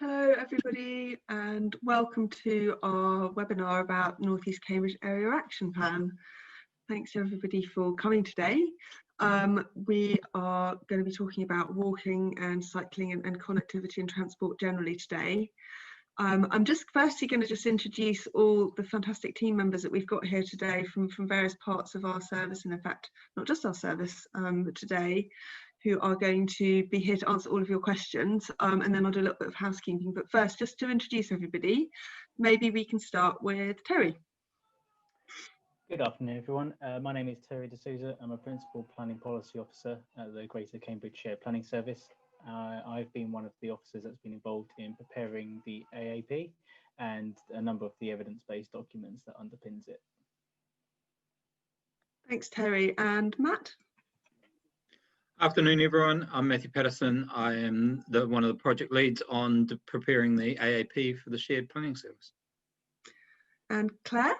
Hello everybody and welcome to our webinar about North East Cambridge Area Action Plan. Thanks everybody for coming today. We are going to be talking about walking and cycling and connectivity and transport generally today. I'm just firstly going to just introduce all the fantastic team members that we've got here today from various parts of our service, and in fact not just our service today, who are going to be here to answer all of your questions, and then I'll do a little bit of housekeeping. But first, just to introduce everybody, maybe we can start with Terry. Good afternoon, everyone. My name is Terry D'Souza. I'm a Principal Planning Policy Officer at the Greater Cambridge Shared Planning Service. I've been one of the officers that's been involved in preparing the AAP and a number of the evidence-based documents that underpins it. Thanks, Terry. And Matt? Afternoon, everyone. I'm Matthew Patterson. I am one of the project leads on preparing the AAP for the Shared Planning Service. And Claire?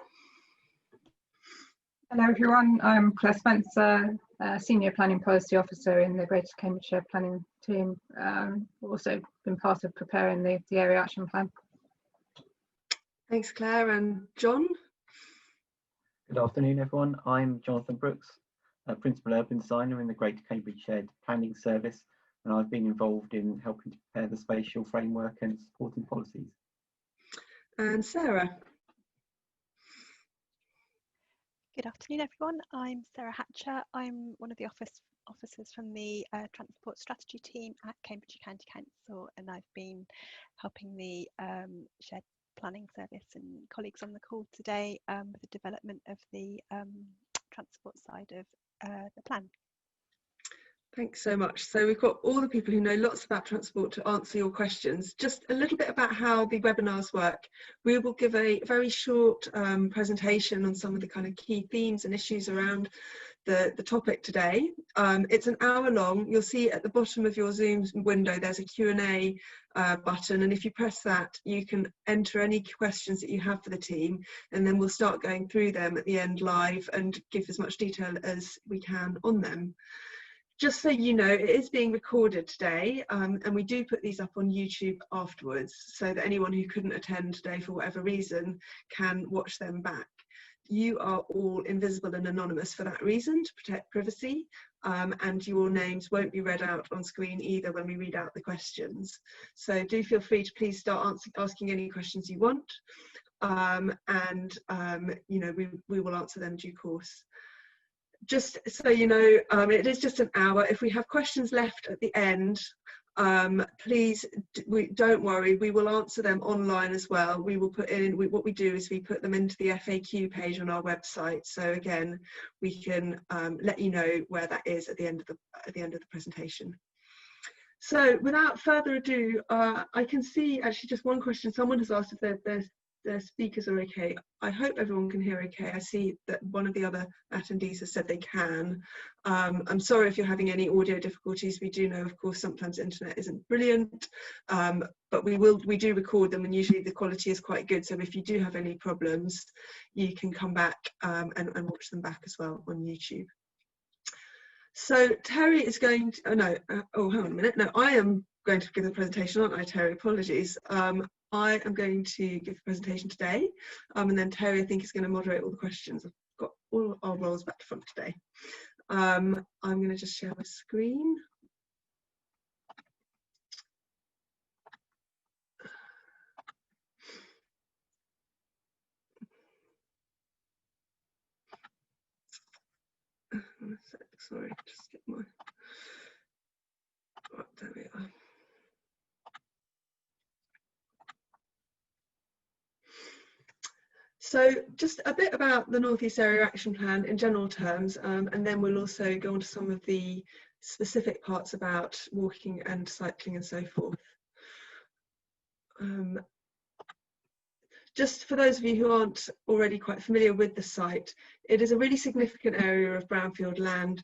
Hello, everyone. I'm Claire Spencer, Senior Planning Policy Officer in the Greater Cambridge Shared Planning team. Also been part of preparing the Area Action Plan. Thanks, Claire. And John? Good afternoon, everyone. I'm Jonathan Brooks, a Principal Urban Designer in the Greater Cambridge Shared Planning Service, and I've been involved in helping to prepare the spatial framework and supporting policies. And Sarah? Good afternoon, everyone. I'm Sarah Hatcher. I'm one of the officers from the Transport Strategy team at Cambridge County Council, and I've been helping the Shared Planning Service and colleagues on the call today with the development of the transport side of the plan. Thanks so much. So we've got all the people who know lots about transport to answer your questions. Just a little bit about how the webinars work. We will give a very short presentation on some of the kind of key themes and issues around the topic today. It's an hour long. You'll see at the bottom of your Zoom window there's a Q&A button, and if you press that you can enter any questions that you have for the team, and then we'll start going through them at the end live and give as much detail as we can on them. Just so you know, it is being recorded today, and we do put these up on YouTube afterwards so that anyone who couldn't attend today for whatever reason can watch them back. You are all invisible and anonymous for that reason, to protect privacy, and your names won't be read out on screen either when we read out the questions. So do feel free to please start asking any questions you want, and you know, we will answer them in due course. Just so you know, it is just an hour. If we have questions left at the end, please don't worry, we will answer them online as well. We will put in, what we do is we put them into the FAQ page on our website, so again we can let you know where that is at the end of the presentation. So without further ado, I can see actually just one question. Someone has asked if the speakers are okay. I hope everyone can hear okay. I see that one of the other attendees has said they can. I'm sorry if you're having any audio difficulties. We do know, of course, sometimes the internet isn't brilliant, but we do record them, and usually the quality is quite good. So if you do have any problems, you can come back and watch them back as well on YouTube. So Terry is going to, oh, hang on a minute. No, I am going to give the presentation, aren't I, Terry? Apologies. I am going to give the presentation today, and then Terry, I think, is going to moderate all the questions. I've got all our roles back to front today. I'm going to just share my screen. Sorry, just get my, right, there we are. So just a bit about the North East Area Action Plan in general terms, and then we'll also go on to some of the specific parts about walking and cycling and so forth. Just for those of you who aren't already quite familiar with the site, it is a really significant area of brownfield land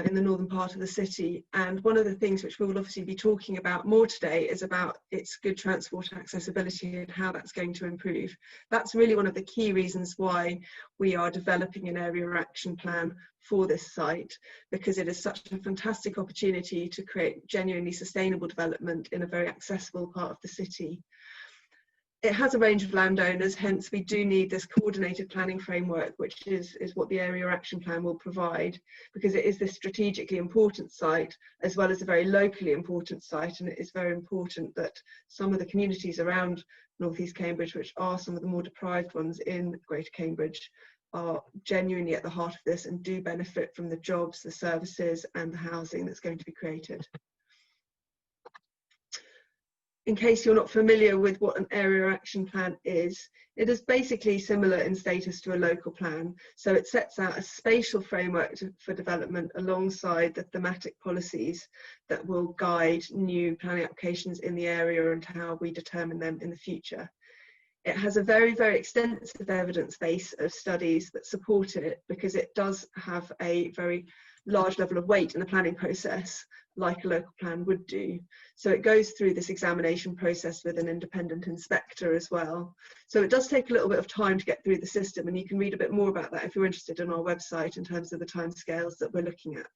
in the northern part of the city. And one of the things which we will obviously be talking about more today is about its good transport accessibility and how that's going to improve. That's really one of the key reasons why we are developing an area action plan for this site, because it is such a fantastic opportunity to create genuinely sustainable development in a very accessible part of the city. It has a range of landowners, hence we do need this coordinated planning framework, which is what the area action plan will provide, because it is this strategically important site as well as a very locally important site, and it is very important that some of the communities around North East Cambridge, which are some of the more deprived ones in Greater Cambridge, are genuinely at the heart of this and do benefit from the jobs, the services and the housing that's going to be created. In case you're not familiar with what an area action plan is, it is basically similar in status to a local plan. So it sets out a spatial framework for development alongside the thematic policies that will guide new planning applications in the area and how we determine them in the future. It has a very, very extensive evidence base of studies that support it, because it does have a very large level of weight in the planning process, like a local plan would do. So it goes through this examination process with an independent inspector as well. So it does take a little bit of time to get through the system, and you can read a bit more about that if you're interested on our website in terms of the timescales that we're looking at.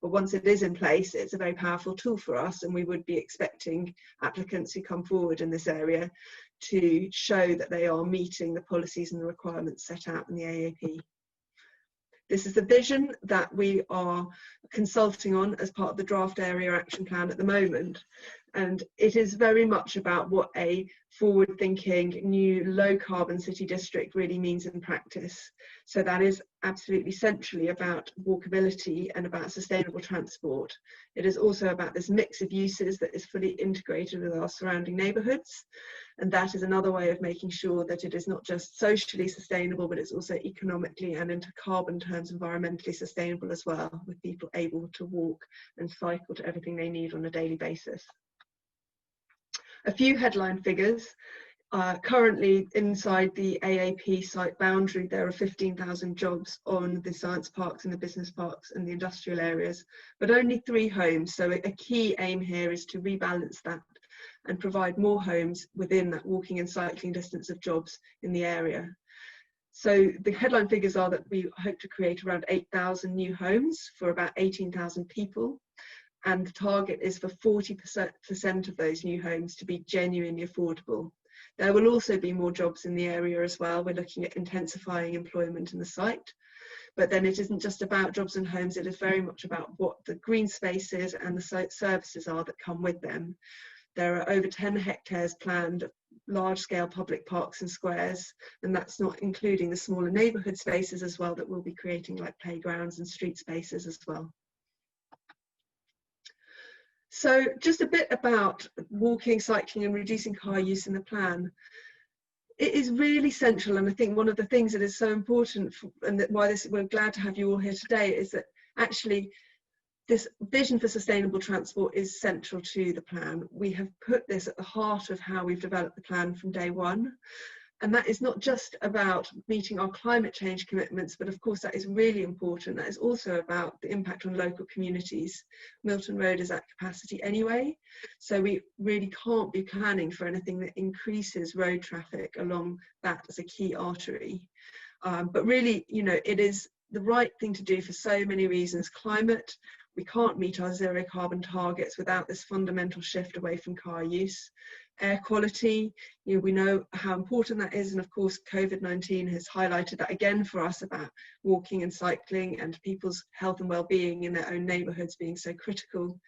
But once it is in place, it's a very powerful tool for us, and we would be expecting applicants who come forward in this area to show that they are meeting the policies and the requirements set out in the AAP. This is the vision that we are consulting on as part of the draft area action plan at the moment. And it is very much about what a forward-thinking new low-carbon city district really means in practice. So that is absolutely centrally about walkability and about sustainable transport. It is also about this mix of uses that is fully integrated with our surrounding neighbourhoods. And that is another way of making sure that it is not just socially sustainable, but it's also economically and into carbon terms environmentally sustainable as well, with people able to walk and cycle to everything they need on a daily basis. A few headline figures. Currently inside the AAP site boundary, there are 15,000 jobs on the science parks and the business parks and the industrial areas, but only 3 homes. So a key aim here is to rebalance that and provide more homes within that walking and cycling distance of jobs in the area. So the headline figures are that we hope to create around 8,000 new homes for about 18,000 people. And the target is for 40% of those new homes to be genuinely affordable. There will also be more jobs in the area as well. We're looking at intensifying employment in the site. But then it isn't just about jobs and homes, it is very much about what the green spaces and the site services are that come with them. There are over 10 hectares planned of large-scale public parks and squares, and that's not including the smaller neighbourhood spaces as well that we'll be creating, like playgrounds and street spaces as well. So just a bit about walking, cycling and reducing car use in the plan. It is really central, and I think one of the things that is so important and why we're glad to have you all here today is that actually this vision for sustainable transport is central to the plan. We have put this at the heart of how we've developed the plan from day one. And that is not just about meeting our climate change commitments, but of course that is really important. That is also about the impact on local communities. Milton Road is at capacity anyway, so we really can't be planning for anything that increases road traffic along that as a key artery. But really, you know, it is the right thing to do for so many reasons. Climate, we can't meet our zero carbon targets without this fundamental shift away from car use. Air quality, you know, we know how important that is, and of course COVID-19 has highlighted that again for us about walking and cycling and people's health and well-being in their own neighbourhoods being so critical.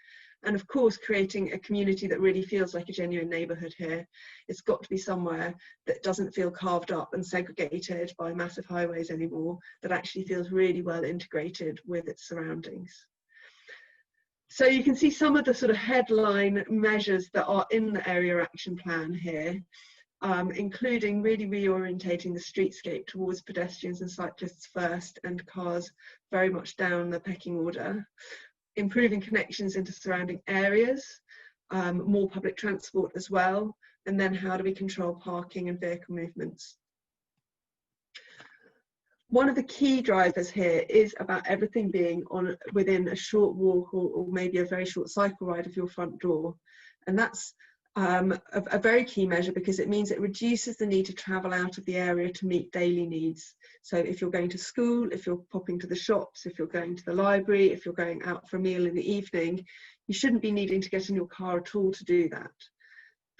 And of course creating a community that really feels like a genuine neighbourhood here. It's got to be somewhere that doesn't feel carved up and segregated by massive highways anymore, that actually feels really well integrated with its surroundings. So you can see some of the sort of headline measures that are in the area action plan here, including really reorientating the streetscape towards pedestrians and cyclists first and cars very much down the pecking order, improving connections into surrounding areas, more public transport as well, and then how do we control parking and vehicle movements. One of the key drivers here is about everything being within a short walk or maybe a very short cycle ride of your front door. And that's a very key measure, because it means it reduces the need to travel out of the area to meet daily needs. So if you're going to school, if you're popping to the shops, if you're going to the library, if you're going out for a meal in the evening, you shouldn't be needing to get in your car at all to do that.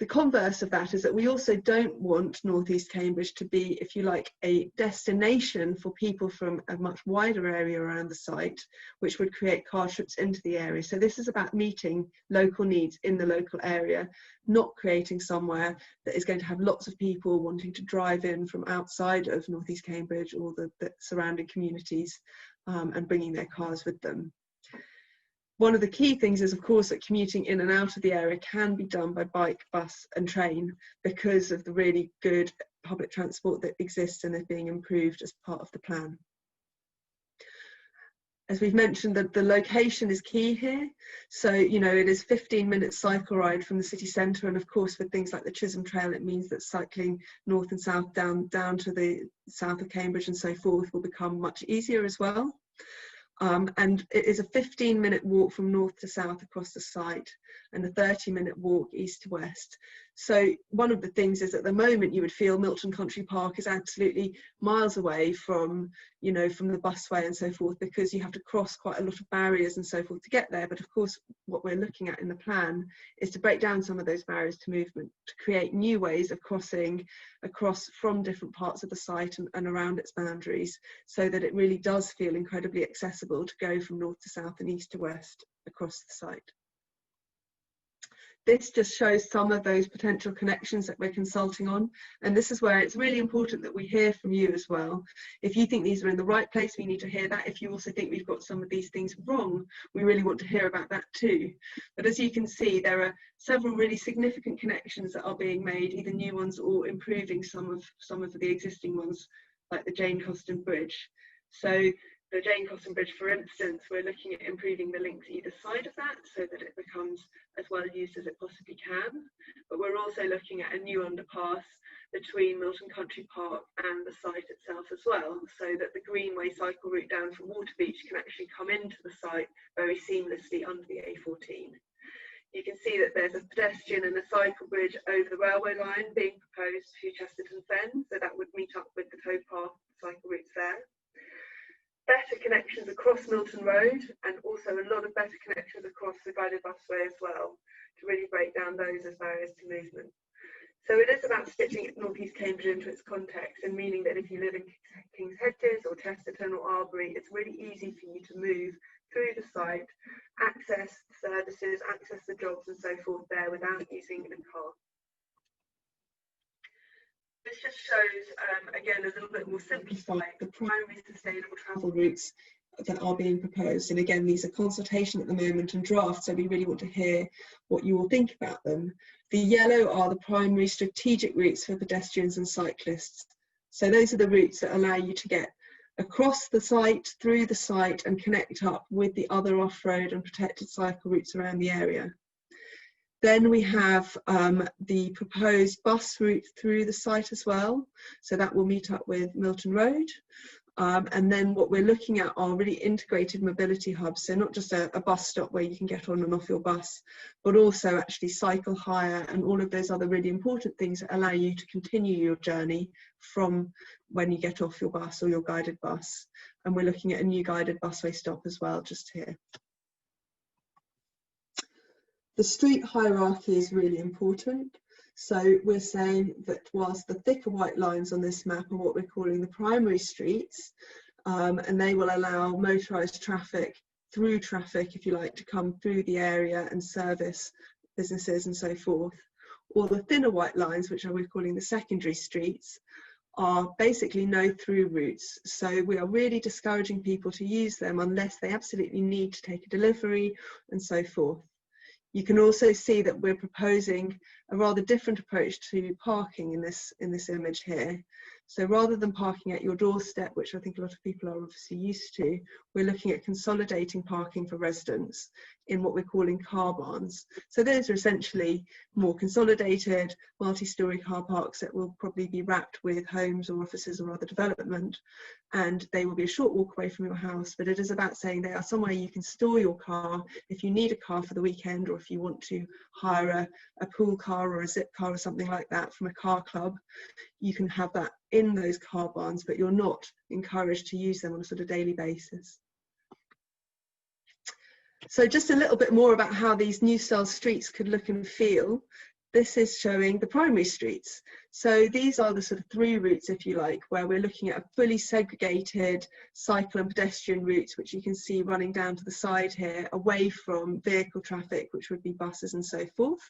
The converse of that is that we also don't want North East Cambridge to be, if you like, a destination for people from a much wider area around the site, which would create car trips into the area. So this is about meeting local needs in the local area, not creating somewhere that is going to have lots of people wanting to drive in from outside of North East Cambridge or the surrounding communities and bringing their cars with them. One of the key things is, of course, that commuting in and out of the area can be done by bike, bus and train, because of the really good public transport that exists and is being improved as part of the plan. As we've mentioned, that the location is key here. So, you know, it is 15-minute cycle ride from the city centre, and of course with things like the Chisholm Trail, it means that cycling north and south down to the south of Cambridge and so forth will become much easier as well. And it is a 15-minute walk from north to south across the site, and a 30-minute walk east to west. So one of the things is, at the moment, you would feel Milton Country Park is absolutely miles away from, you know, from the busway and so forth, because you have to cross quite a lot of barriers and so forth to get there. But of course, what we're looking at in the plan is to break down some of those barriers to movement, to create new ways of crossing across from different parts of the site and around its boundaries, so that it really does feel incredibly accessible to go from north to south and east to west across the site. This just shows some of those potential connections that we're consulting on, and this is where it's really important that we hear from you as well. If you think these are in the right place, we need to hear that. If you also think we've got some of these things wrong, we really want to hear about that too. But as you can see, there are several really significant connections that are being made, either new ones or improving some of the existing ones, like the Jane Coston Bridge. So the Jane Coston Bridge, for instance, we're looking at improving the links either side of that so that it becomes as well used as it possibly can. But we're also looking at a new underpass between Milton Country Park and the site itself as well, so that the Greenway cycle route down from Waterbeach can actually come into the site very seamlessly under the A14. You can see that there's a pedestrian and a cycle bridge over the railway line being proposed to Chesterton Fen, so that would meet up with the towpath cycle routes there. Better connections across Milton Road, and also a lot of better connections across the guided busway as well, to really break down those as barriers to movement. So it is about stitching North East Cambridge into its context, and meaning that if you live in King's Hedges or Chesterton or Arbury, it's really easy for you to move through the site, access services, access the jobs and so forth there without using a car. This just shows, again, a little bit more simplified, the primary sustainable travel routes that are being proposed. And again, these are consultation at the moment and draft, so we really want to hear what you all think about them. The yellow are the primary strategic routes for pedestrians and cyclists. So those are the routes that allow you to get across the site, through the site, and connect up with the other off-road and protected cycle routes around the area. Then we have the proposed bus route through the site as well. So that will meet up with Milton Road. And then what we're looking at are really integrated mobility hubs. So not just a bus stop where you can get on and off your bus, but also actually cycle hire and all of those other really important things that allow you to continue your journey from when you get off your bus or your guided bus. And we're looking at a new guided busway stop as well, just here. The street hierarchy is really important. So we're saying that whilst the thicker white lines on this map are what we're calling the primary streets, and they will allow motorised traffic, through traffic, if you like, to come through the area and service businesses and so forth. Or the thinner white lines, which we're calling the secondary streets, are basically no through routes. So we are really discouraging people to use them unless they absolutely need to take a delivery and so forth. You can also see that we're proposing a rather different approach to parking in this image here. So rather than parking at your doorstep, which I think a lot of people are obviously used to, we're looking at consolidating parking for residents in what we're calling car barns. So those are essentially more consolidated multi-storey car parks that will probably be wrapped with homes or offices or other development, and they will be a short walk away from your house, but it is about saying they are somewhere you can store your car if you need a car for the weekend, or if you want to hire a pool car or a zip car or something like that from a car club. You can have that in those car barns, but you're not encouraged to use them on a sort of daily basis. So just a little bit more about how these new style streets could look and feel. This is showing the primary streets. So these are the sort of through routes, if you like, where we're looking at a fully segregated cycle and pedestrian routes, which you can see running down to the side here, away from vehicle traffic, which would be buses and so forth.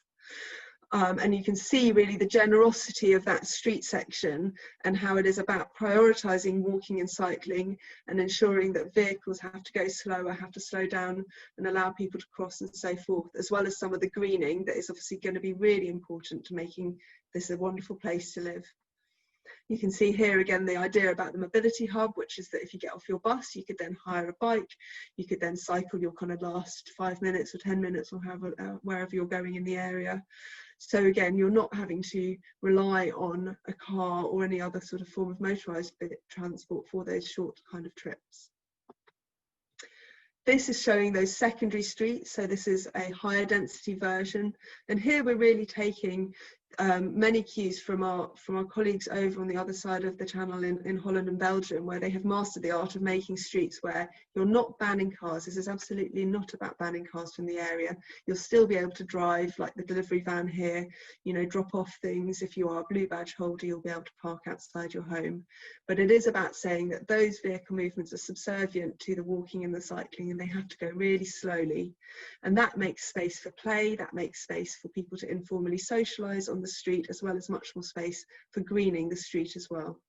And you can see really the generosity of that street section and how it is about prioritising walking and cycling and ensuring that vehicles have to go slower, have to slow down and allow people to cross and so forth, as well as some of the greening that is obviously going to be really important to making this a wonderful place to live. You can see here again the idea about the mobility hub, which is that if you get off your bus, you could then hire a bike, you could then cycle your kind of last 5 minutes or 10 minutes or however, wherever you're going in the area. So again, you're not having to rely on a car or any other sort of form of motorised transport for those short kind of trips. This is showing those secondary streets. So this is a higher density version. And here we're really taking many cues from our colleagues over on the other side of the channel in Holland and Belgium, where they have mastered the art of making streets where you're not banning cars. This is absolutely not about banning cars from the area. You'll still be able to drive, like the delivery van here, you know, drop off things. If you are a blue badge holder, you'll be able to park outside your home. But it is about saying that those vehicle movements are subservient to the walking and the cycling, and they have to go really slowly. And that makes space for play, that makes space for people to informally socialise on the street, as well as much more space for greening the street as well.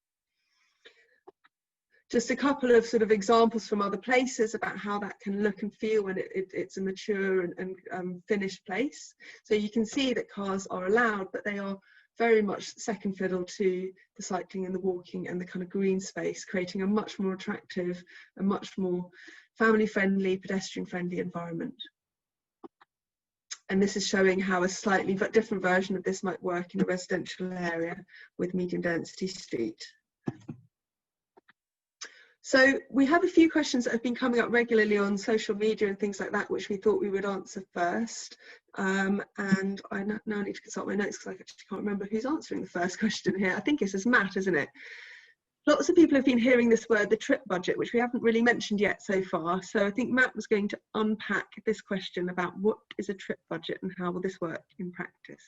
Just a couple of sort of examples from other places about how that can look and feel when it's a mature and finished place. So you can see that cars are allowed, but they are very much second fiddle to the cycling and the walking and the kind of green space, creating a much more attractive and much more family friendly, pedestrian friendly environment. And this is showing how a slightly different version of this might work in a residential area with medium density street. So we have a few questions that have been coming up regularly on social media and things like that, which we thought we would answer first. And I now need to consult my notes because I actually can't remember who's answering the first question here. I think it says Matt, isn't it? Lots of people have been hearing this word, the trip budget, which we haven't really mentioned yet so far. So I think Matt was going to unpack this question about what is a trip budget and how will this work in practice.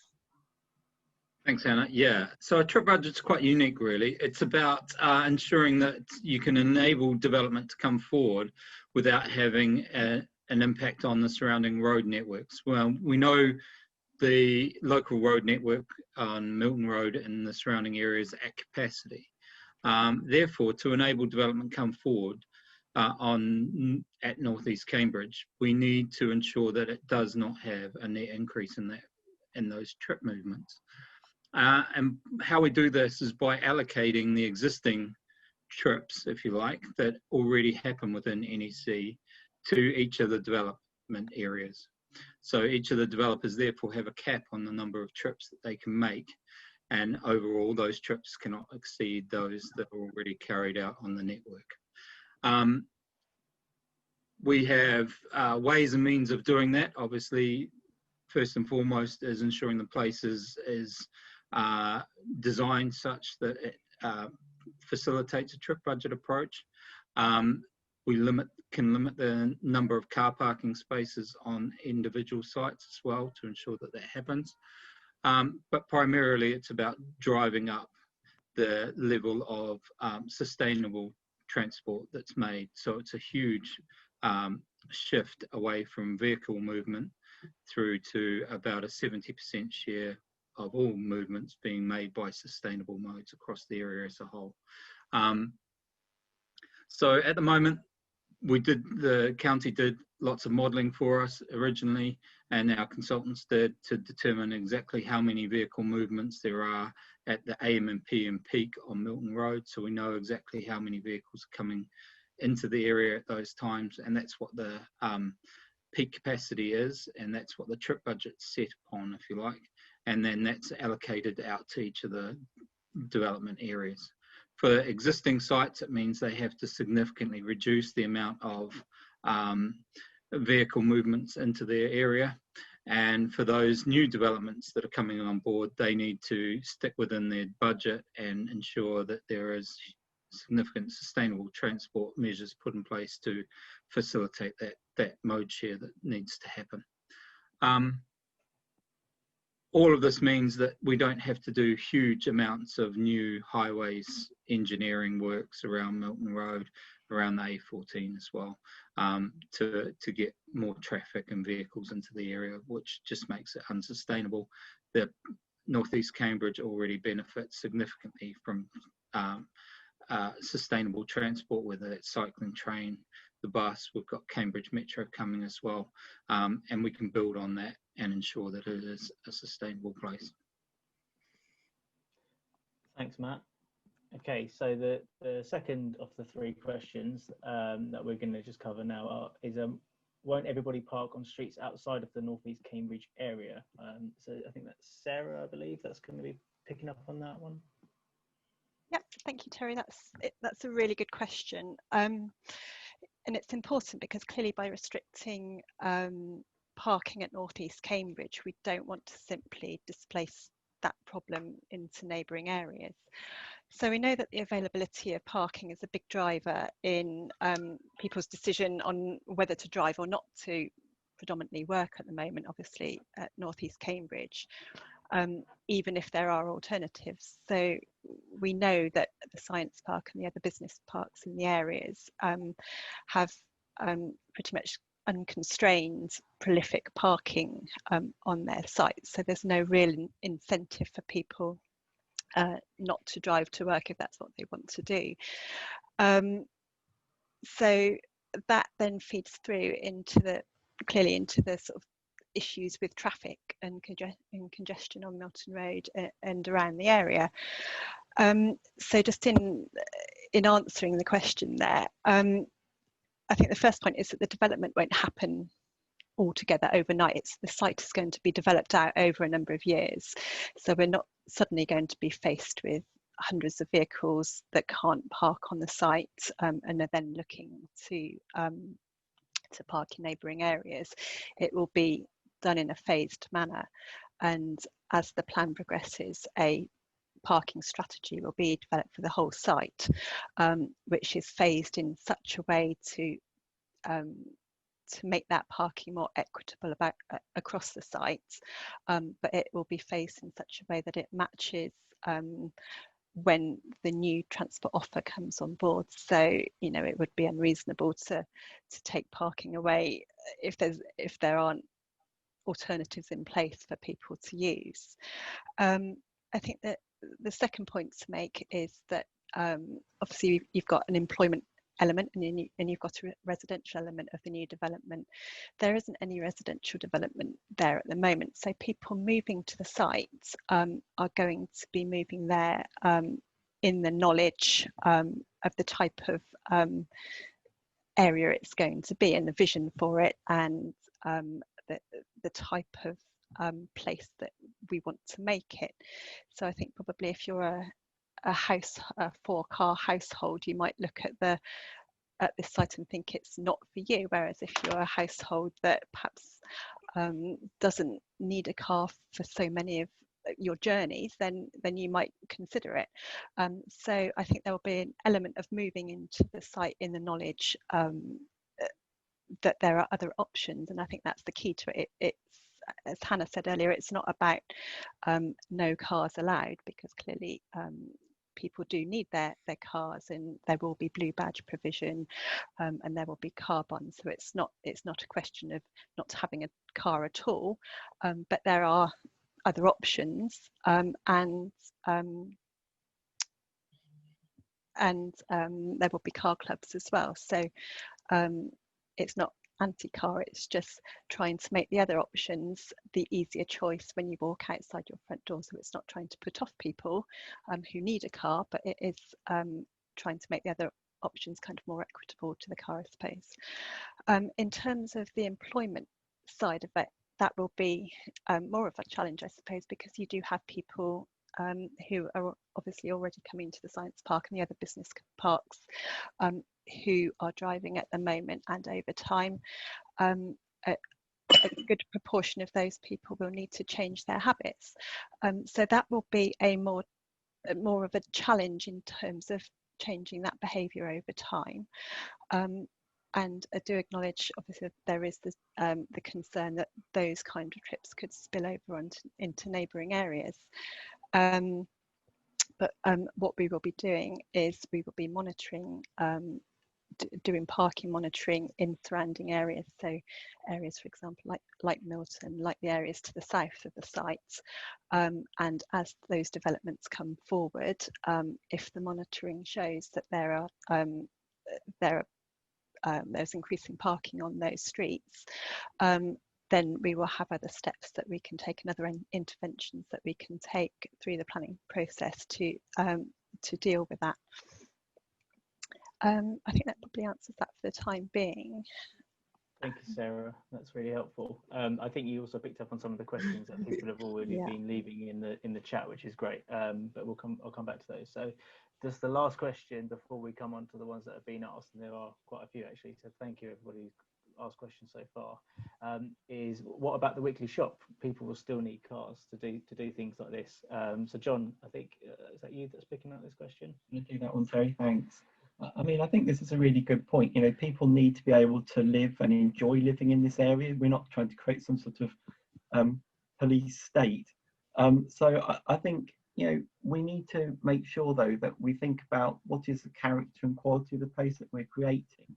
Thanks, Anna. Yeah, so a trip budget's quite unique, really. It's about ensuring that you can enable development to come forward without having an impact on the surrounding road networks. Well, we know the local road network on Milton Road and the surrounding areas at capacity. Therefore, to enable development come forward at North East Cambridge, we need to ensure that it does not have a net increase in those trip movements. And how we do this is by allocating the existing trips, if you like, that already happen within NEC to each of the development areas. So each of the developers therefore have a cap on the number of trips that they can make, and overall those trips cannot exceed those that are already carried out on the network. We have ways and means of doing that. Obviously, first and foremost is ensuring the place is designed such that it facilitates a trip budget approach. We can limit the number of car parking spaces on individual sites as well to ensure that that happens. But primarily it's about driving up the level of sustainable transport that's made. So it's a huge shift away from vehicle movement through to about a 70% share of all movements being made by sustainable modes across the area as a whole. So at the moment, the county did lots of modelling for us originally, and our consultants did, to determine exactly how many vehicle movements there are at the AM and PM peak on Milton Road. So we know exactly how many vehicles are coming into the area at those times, and that's what the peak capacity is, and that's what the trip budget's set upon, if you like, and then that's allocated out to each of the development areas. For existing sites, it means they have to significantly reduce the amount of vehicle movements into their area, and for those new developments that are coming on board, they need to stick within their budget and ensure that there is significant sustainable transport measures put in place to facilitate that mode share that needs to happen. All of this means that we don't have to do huge amounts of new highways engineering works around Milton Road, around the A14 as well, to get more traffic and vehicles into the area, which just makes it unsustainable. The Northeast Cambridge already benefits significantly from sustainable transport, whether it's cycling, train, the bus. We've got Cambridge Metro coming as well, and we can build on that and ensure that it is a sustainable place. Thanks, Matt. Okay, so the second of the three questions that we're going to just cover now is won't everybody park on streets outside of the Northeast Cambridge area? So I think that's Sarah, I believe, that's going to be picking up on that one. Yep, thank you, Terry. That's a really good question. And it's important because clearly by restricting parking at Northeast Cambridge, we don't want to simply displace that problem into neighbouring areas. So we know that the availability of parking is a big driver in people's decision on whether to drive or not to predominantly work at the moment, obviously at Northeast Cambridge, even if there are alternatives. So we know that the Science Park and the other business parks in the areas have pretty much unconstrained prolific parking on their sites. So there's no real incentive for people not to drive to work if that's what they want to do. So that then feeds through clearly into the sort of issues with traffic and congestion on Milton Road and around the area. So just in answering the question there, I think the first point is that the development won't happen altogether overnight. The site is going to be developed out over a number of years. So we're not suddenly going to be faced with hundreds of vehicles that can't park on the site and are then looking to park in neighbouring areas. It will be done in a phased manner, and as the plan progresses, a parking strategy will be developed for the whole site, which is phased in such a way to make that parking more equitable across the site, but it will be phased in such a way that it matches when the new transport offer comes on board. So, you know, it would be unreasonable to take parking away if there aren't alternatives in place for people to use. I think that the second point to make is that obviously you've got an employment element and you've got a residential element of the new development. There isn't any residential development there at the moment, so people moving to the site are going to be moving there in the knowledge of the type of area it's going to be and the vision for it, and the type of place that we want to make it. So I think probably if you're a 4-car household, you might look at this site and think it's not for you, whereas if you're a household that perhaps doesn't need a car for so many of your journeys, then you might consider it. So I think there will be an element of moving into the site in the knowledge that there are other options, and I think that's the key to it. It's, as Hannah said earlier, it's not about no cars allowed, because clearly people do need their cars, and there will be blue badge provision, and there will be car bonds. So it's not a question of not having a car at all, but there are other options, and there will be car clubs as well. So it's not anti-car, it's just trying to make the other options the easier choice when you walk outside your front door. So it's not trying to put off people who need a car, but it is trying to make the other options kind of more equitable to the car, I suppose. In terms of the employment side of it, that will be more of a challenge, I suppose, because you do have people who are obviously already coming to the science park and the other business parks who are driving at the moment, and over time a good proportion of those people will need to change their habits. So that will be a more of a challenge in terms of changing that behaviour over time. And I do acknowledge, obviously, there is the concern that those kind of trips could spill over into neighbouring areas. But what we will be doing is we will be monitoring, doing parking monitoring in surrounding areas. So areas, for example, like Milton, like the areas to the south of the site. And as those developments come forward, if the monitoring shows that there's increasing parking on those streets, then we will have other steps that we can take and other interventions that we can take through the planning process to deal with that. I think that probably answers that for the time being. Thank you, Sarah. That's really helpful. I think you also picked up on some of the questions that people have already been leaving in the chat, which is great. But I'll come back to those. So, just the last question before we come on to the ones that have been asked, and there are quite a few actually. So, thank you everybody who's asked questions so far. Is what about the weekly shop? People will still need cars to do things like this. So, John, I think is that you that's picking up this question? I'm going to do that one, Terry. Thanks. I mean, I think this is a really good point. You know, people need to be able to live and enjoy living in this area. We're not trying to create some sort of police state. So I think, you know, we need to make sure, though, that we think about what is the character and quality of the place that we're creating.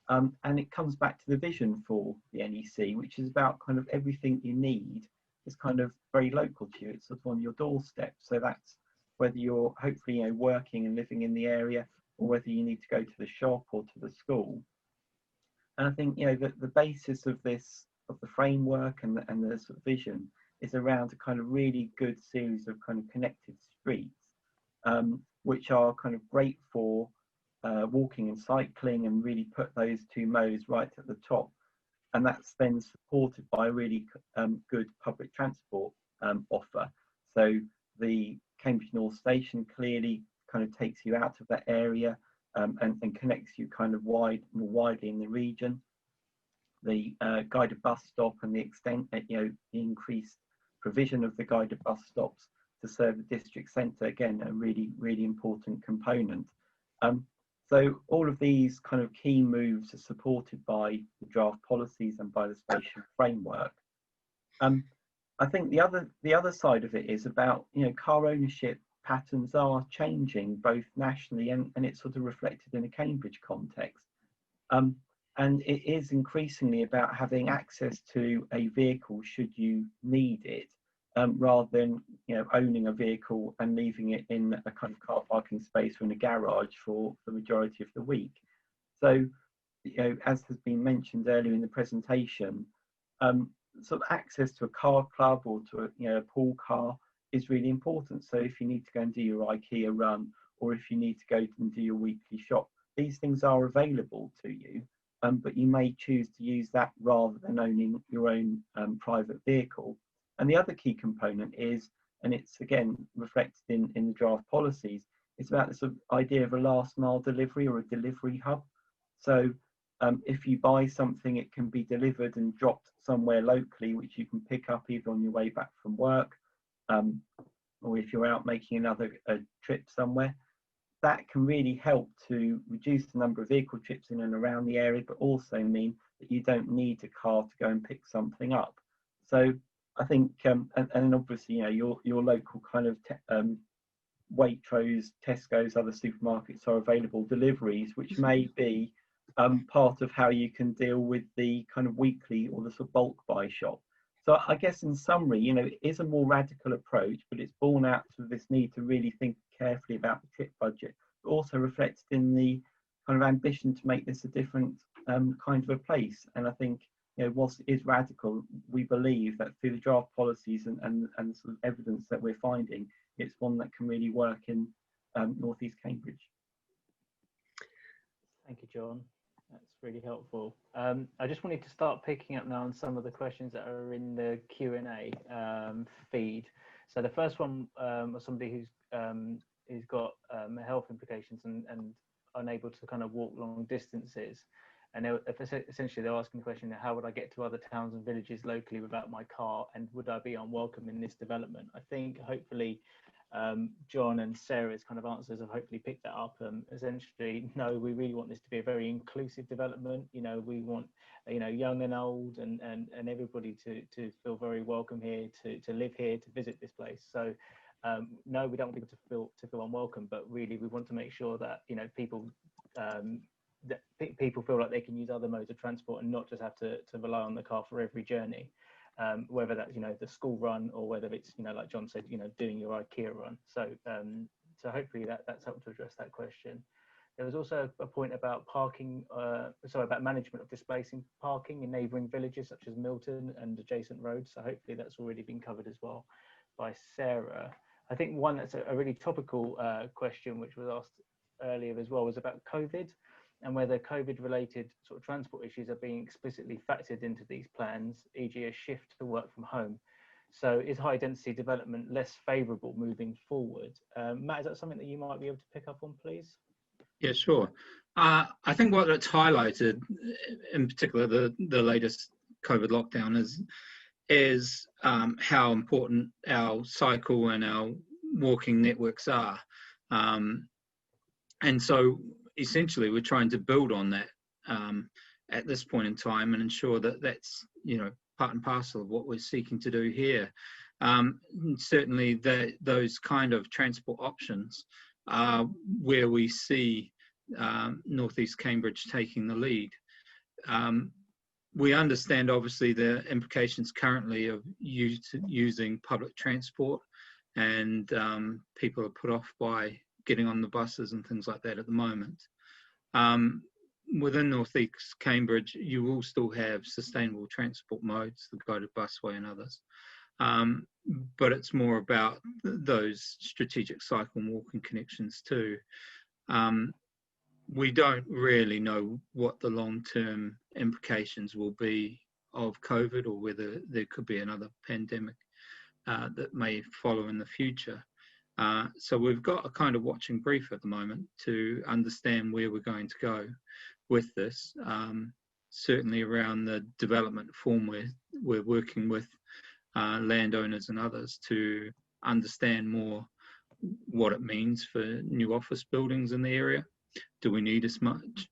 And it comes back to the vision for the NEC, which is about kind of everything you need is kind of very local to you. It's sort of on your doorstep. So that's whether you're hopefully, you know, working and living in the area, or whether you need to go to the shop or to the school. And I think, you know, the basis of this, of the framework and the sort of vision is around a kind of really good series of kind of connected streets, which are kind of great for walking and cycling, and really put those two modes right at the top. And that's then supported by a really good public transport offer. So the Cambridge North Station clearly kind of takes you out of that area and connects you kind of more widely in the region. The guided bus stop and the extent that, you know, the increased provision of the guided bus stops to serve the district centre, again, a really, really important component. So all of these kind of key moves are supported by the draft policies and by the spatial framework. I think the other side of it is about, you know, car ownership patterns are changing both nationally and it's sort of reflected in a Cambridge context. And it is increasingly about having access to a vehicle should you need it, rather than, you know, owning a vehicle and leaving it in a kind of car parking space or in a garage for the majority of the week. So, you know, as has been mentioned earlier in the presentation, sort of access to a car club or to a pool car is really important. So if you need to go and do your IKEA run, or if you need to go and do your weekly shop, these things are available to you, but you may choose to use that rather than owning your own private vehicle. And the other key component is, and it's again reflected in the draft policies, it's about this sort of idea of a last mile delivery or a delivery hub. So if you buy something, it can be delivered and dropped somewhere locally, which you can pick up either on your way back from work, or if you're out making another trip somewhere. That can really help to reduce the number of vehicle trips in and around the area, but also mean that you don't need a car to go and pick something up. So I think, and obviously, you know, your local kind of Waitrose, Tesco's, other supermarkets are available deliveries, which may be part of how you can deal with the kind of weekly or the sort of bulk buy shop. So I guess in summary, you know, it is a more radical approach, but it's born out of this need to really think carefully about the trip budget, but also reflected in the kind of ambition to make this a different kind of a place. And I think, you know, whilst it is radical, we believe that through the draft policies and sort of evidence that we're finding, it's one that can really work in North East Cambridge. Thank you, John. That's really helpful. I just wanted to start picking up now on some of the questions that are in the Q&A feed. So the first one was somebody who's got health implications and unable to kind of walk long distances. And essentially they're asking the question, how would I get to other towns and villages locally without my car, and would I be unwelcome in this development? I think hopefully John and Sarah's kind of answers have hopefully picked that up. Essentially, no, we really want this to be a very inclusive development. You know, we want, you know, young and old and everybody to feel very welcome here, to live here, to visit this place. So no, we don't want people to feel unwelcome, but really we want to make sure that, you know, people feel like they can use other modes of transport and not just have to rely on the car for every journey. Whether that's, you know, the school run, or whether it's, you know, like John said, you know, doing your IKEA run. So so hopefully that's helped to address that question. There was also a point about parking, about management of displacing parking in neighbouring villages such as Milton and adjacent roads. So hopefully that's already been covered as well by Sarah. I think one that's a really topical question, which was asked earlier as well, was about COVID, and whether COVID-related sort of transport issues are being explicitly factored into these plans, e.g. a shift to work from home. So is high-density development less favourable moving forward? Matt, is that something that you might be able to pick up on, please? Yeah, sure. I think what it's highlighted, in particular the latest COVID lockdown, is how important our cycle and our walking networks are. And so essentially we're trying to build on that at this point in time and ensure that that's, you know, part and parcel of what we're seeking to do here. Certainly those kind of transport options are where we see North East Cambridge taking the lead. We understand obviously the implications currently of using public transport, and people are put off by getting on the buses and things like that at the moment. Within North East Cambridge, you will still have sustainable transport modes, the guided busway and others. But it's more about those strategic cycle and walking connections too. We don't really know what the long-term implications will be of COVID, or whether there could be another pandemic that may follow in the future. So we've got a kind of watching brief at the moment to understand where we're going to go with this. Certainly around the development form, we're working with landowners and others to understand more what it means for new office buildings in the area. Do we need as much?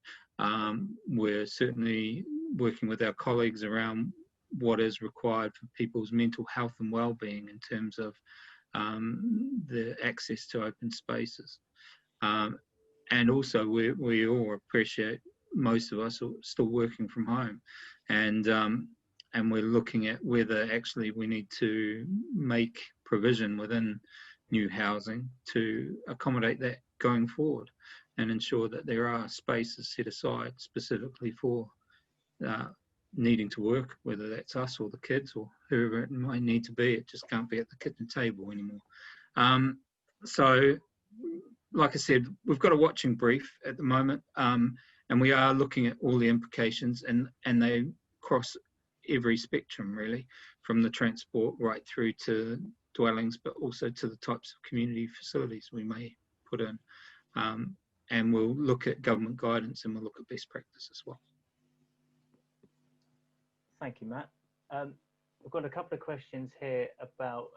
We're certainly working with our colleagues around what is required for people's mental health and well-being in terms of the access to open spaces. And also we all appreciate, most of us are still working from home, and we're looking at whether actually we need to make provision within new housing to accommodate that going forward, and ensure that there are spaces set aside specifically for needing to work, whether that's us or the kids or whoever it might need to be. It just can't be at the kitchen table anymore. So, like I said, we've got a watching brief at the moment, and we are looking at all the implications, and they cross every spectrum really, from the transport right through to dwellings, but also to the types of community facilities we may put in. And we'll look at government guidance, and we'll look at best practice as well. Thank you, Matt. We've got a couple of questions here about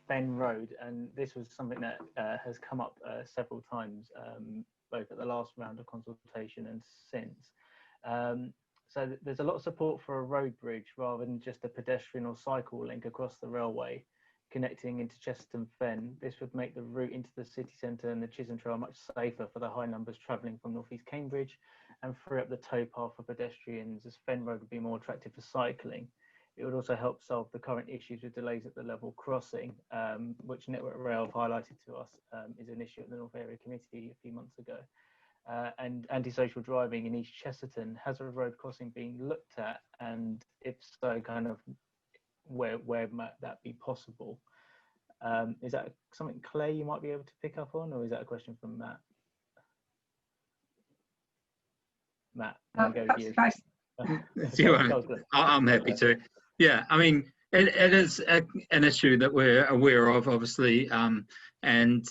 Fen Road, and this was something that has come up several times, both at the last round of consultation and since. So there's a lot of support for a road bridge rather than just a pedestrian or cycle link across the railway connecting into Chesterton Fen. This would make the route into the city centre and the Chisholm Trail much safer for the high numbers travelling from North East Cambridge, and free up the towpath for pedestrians, as Fen Road would be more attractive for cycling. It would also help solve the current issues with delays at the level crossing, which Network Rail have highlighted to us is an issue at the North Area Committee a few months ago. and antisocial driving in East Chesterton. Has a road crossing been looked at, and if so, kind of where might that be possible? Is that something, Claire, you might be able to pick up on, or is that a question from Matt? Matt, I'll go with you. I'm happy to. Yeah, I mean, it is an issue that we're aware of, obviously, and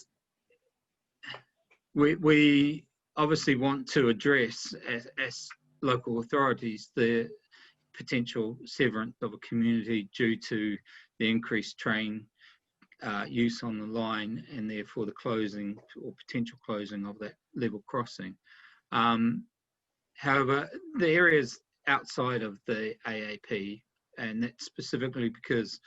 we obviously want to address, as local authorities, the potential severance of a community due to the increased train use on the line, and therefore the closing or potential closing of that level crossing. However, the areas outside of the AAP, and that's specifically because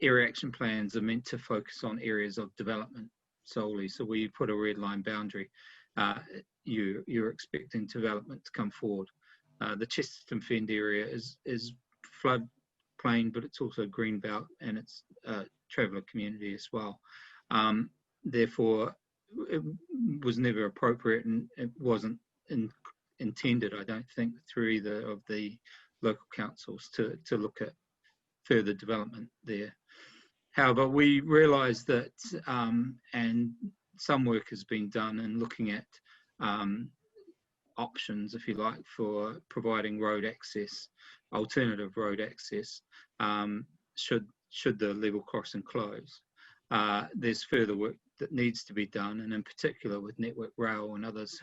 area action plans are meant to focus on areas of development solely. So where you put a red line boundary, you're expecting development to come forward. The Chesterton Fend area is flood plain, but it's also green belt, and it's a traveller community as well. Therefore, it was never appropriate, and it wasn't intended, I don't think, through either of the local councils to look at further development there. However, we realise that, and some work has been done in looking at options, if you like, for providing road access, alternative road access, should the level crossing close. There's further work that needs to be done, and in particular with Network Rail and others,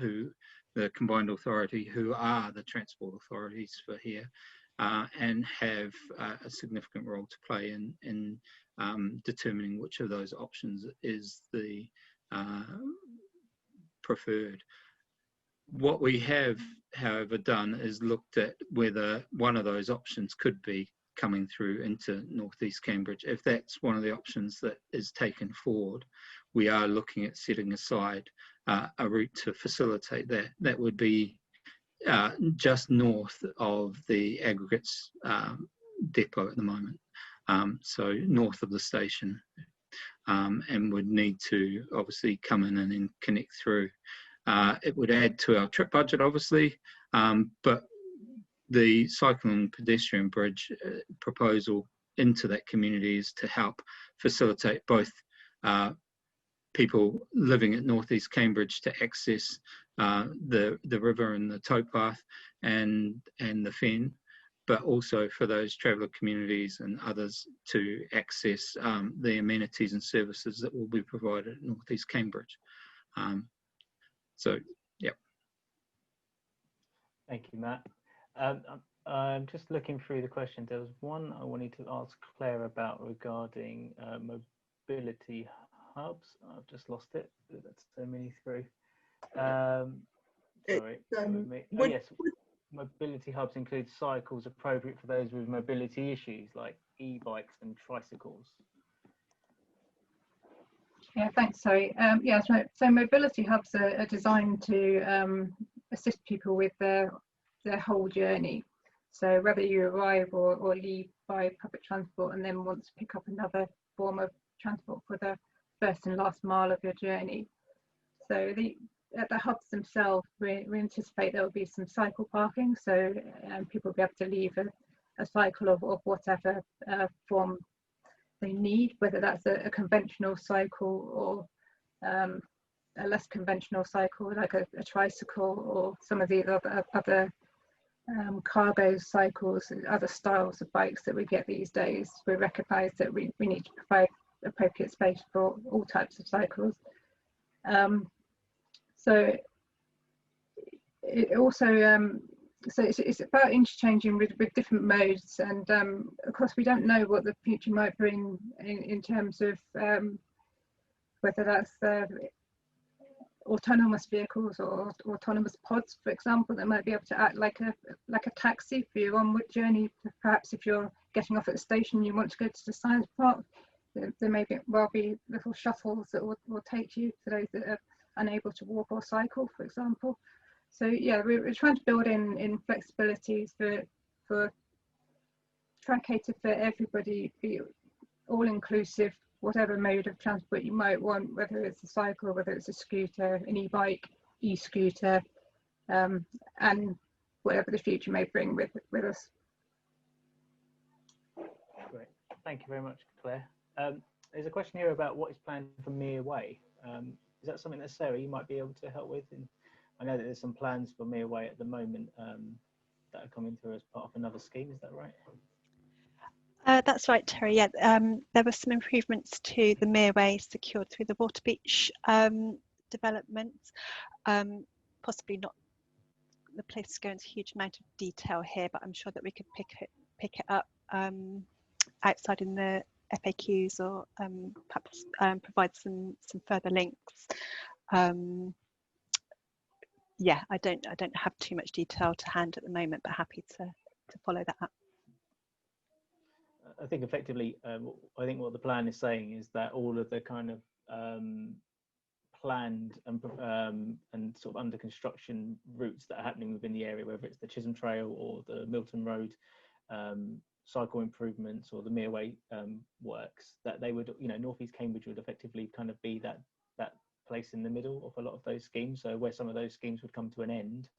the combined authority, who are the transport authorities for here, and have a significant role to play in determining which of those options is the preferred. What we have, however, done is looked at whether one of those options could be coming through into northeast Cambridge. If that's one of the options that is taken forward, we are looking at setting aside a route to facilitate that. That would be just north of the aggregates depot at the moment, so north of the station, and would need to obviously come in and then connect through. It would add to our trip budget, obviously, but the cycling and pedestrian bridge proposal into that community is to help facilitate both people living at northeast Cambridge to access the river and the towpath and the fen, but also for those traveller communities and others to access the amenities and services that will be provided at northeast Cambridge. So, yeah. Thank you, Matt. I'm just looking through the questions. There was one I wanted to ask Claire about regarding mobility hubs. I've just lost it. That's so many through. Sorry. Yes, mobility hubs include cycles appropriate for those with mobility issues like e-bikes and tricycles. Yeah, thanks, Zoe. Yeah, so mobility hubs are designed to assist people with their whole journey. So whether you arrive or leave by public transport and then want to pick up another form of transport for the first and last mile of your journey. So at the hubs themselves, we anticipate there will be some cycle parking, so people will be able to leave a cycle of whatever form they need, whether that's a conventional cycle or a less conventional cycle like a tricycle, or some of the other cargo cycles, other styles of bikes that we get these days. We recognise that we need to provide appropriate space for all types of cycles. So it also so it's about interchanging with different modes, and of course we don't know what the future might bring in terms of whether that's autonomous vehicles or autonomous pods, for example, that might be able to act like a taxi for your onward journey. Perhaps if you're getting off at the station, you want to go to the science park, there may well be little shuttles that will take you to those that are unable to walk or cycle, for example. So yeah, we're trying to build in flexibilities for try and cater for everybody, be all inclusive, whatever mode of transport you might want, whether it's a cycle, whether it's a scooter, an e-bike, e-scooter, and whatever the future may bring with us. Great, thank you very much, Claire. There's a question here about what is planned for Mere Way. Is that something that Sarah, you might be able to help with? And I know that there's some plans for Mere Way at the moment that are coming through as part of another scheme. Is that right? That's right, Terry. Yeah, there were some improvements to the Mere Way secured through the Water Beach development. Possibly not the place to go into a huge amount of detail here, but I'm sure that we could pick it up outside in the FAQs, or perhaps provide some further links. Yeah, I don't have too much detail to hand at the moment, but happy to follow that up. I think effectively, I think what the plan is saying is that all of the kind of planned and sort of under construction routes that are happening within the area, whether it's the Chisholm Trail or the Milton Road cycle improvements or the Mere Way works, that they would, North East Cambridge would effectively kind of be that place in the middle of a lot of those schemes. So where some of those schemes would come to an end,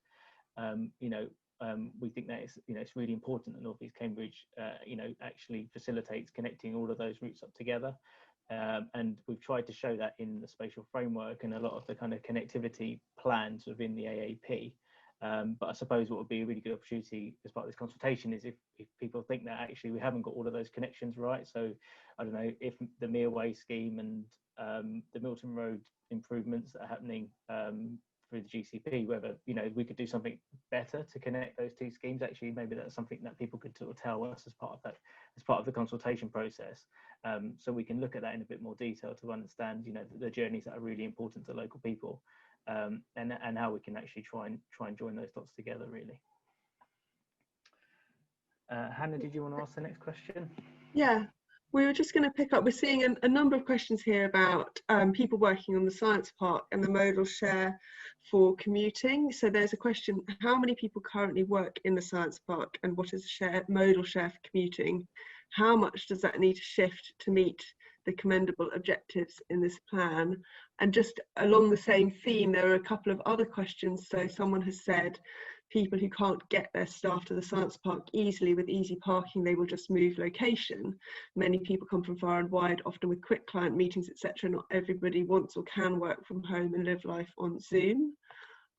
we think that it's really important that North East Cambridge actually facilitates connecting all of those routes up together, and we've tried to show that in the spatial framework and a lot of the kind of connectivity plans within the AAP. But I suppose what would be a really good opportunity as part of this consultation is if people think that actually we haven't got all of those connections right. So I don't know if the Mere Way scheme and the Milton Road improvements that are happening through the GCP, whether we could do something better to connect those two schemes. Actually, maybe that's something that people could sort of tell us as part of the consultation process, so we can look at that in a bit more detail to understand the journeys that are really important to local people, and how we can actually try and join those dots together, really. Hannah, did you want to ask the next question? Yeah, we were just going to pick up, we're seeing a number of questions here about people working on the science park and the modal share for commuting. So there's a question, how many people currently work in the science park, and what is the modal share for commuting? How much does that need to shift to meet the commendable objectives in this plan? And just along the same theme, there are a couple of other questions. So someone has said, people who can't get their staff to the science park easily with easy parking, they will just move location. Many people come from far and wide, often with quick client meetings, etc. Not everybody wants or can work from home and live life on Zoom.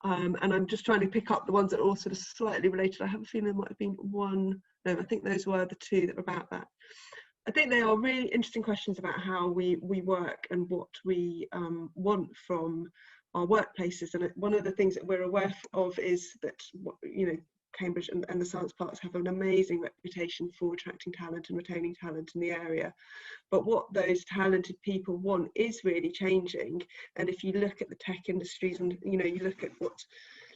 And I'm just trying to pick up the ones that are all sort of slightly related. I have a feeling there might have been one. No, I think those were the two that were about that. I think they are really interesting questions about how we work and what we want from our workplaces. And one of the things that we're aware of is that Cambridge and the science parks have an amazing reputation for attracting talent and retaining talent in the area. But what those talented people want is really changing. And if you look at the tech industries and you look at what